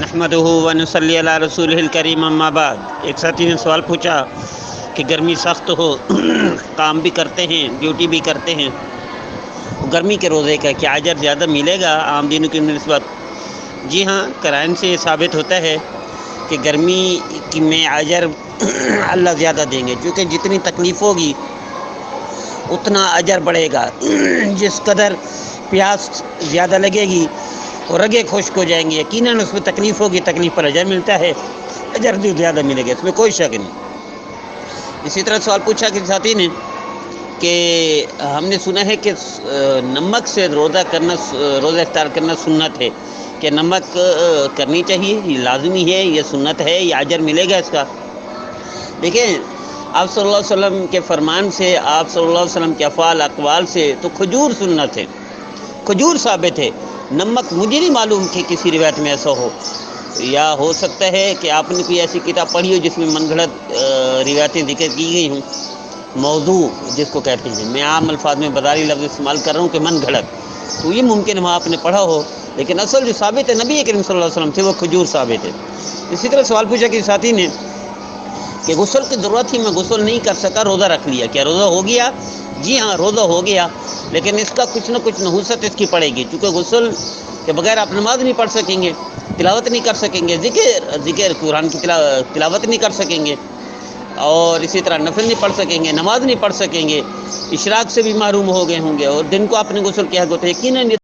نحمدہ ونصلی علی رسولہ الکریم اما بعد۔ ایک ساتھی نے سوال پوچھا کہ گرمی سخت ہو، کام بھی کرتے ہیں، ڈیوٹی بھی کرتے ہیں، گرمی کے روزے کا کیا اجر زیادہ ملے گا عام دنوں کی نسبت؟ جی ہاں، قرائن سے یہ ثابت ہوتا ہے کہ گرمی کی میں اجر اللہ زیادہ دیں گے، کیونکہ جتنی تکلیف ہوگی اتنا اجر بڑھے گا۔ جس قدر پیاس زیادہ لگے گی اور رگیں خشک ہو جائیں گی، یقیناً اس میں تکلیف ہوگی، تکلیف پر اجر ملتا ہے، اجر جو زیادہ ملے گا، اس میں کوئی شک نہیں۔ اسی طرح سوال پوچھا کہ ساتھی نے کہ ہم نے سنا ہے کہ نمک سے روزہ افطار کرنا سنت ہے، کہ نمک کرنی چاہیے، یہ لازمی ہے، یہ سنت ہے، یہ اجر ملے گا اس کا؟ دیکھیں، آپ صلی اللہ علیہ وسلم کے فرمان سے، آپ صلی اللہ علیہ وسلم کے افعال اقوال سے تو کھجور سنت ہے، کھجور ثابت ہے۔ نمک مجھے نہیں معلوم کہ کسی روایت میں ایسا ہو، یا ہو سکتا ہے کہ آپ نے کوئی ایسی کتاب پڑھی ہو جس میں من گھڑت روایتیں ذکر کی گئی ہوں، موضوع جس کو کہتے ہیں، میں عام الفاظ میں بازاری لفظ استعمال کر رہا ہوں کہ من گھڑت، تو یہ ممکن ہے وہاں آپ نے پڑھا ہو، لیکن اصل جو ثابت ہے نبی کریم صلی اللہ علیہ وسلم سے، وہ کھجور ثابت ہے۔ اسی طرح سوال پوچھا کہ ساتھی نے کہ غسل کی ضرورت تھی، میں غسل نہیں کر سکا، روزہ رکھ لیا، کیا روزہ ہو گیا؟ جی ہاں، روزہ ہو گیا، لیکن اس کا کچھ نہ کچھ نحوست اس کی پڑے گی، کیونکہ غسل کے بغیر آپ نماز نہیں پڑھ سکیں گے، تلاوت نہیں کر سکیں گے، ذکر قرآن کی تلاوت نہیں کر سکیں گے، اور اسی طرح نفل نہیں پڑھ سکیں گے، نماز نہیں پڑھ سکیں گے، اشراق سے بھی محروم ہو گئے ہوں گے، اور دن کو آپ نے غسل کیا گیا تو یقیناً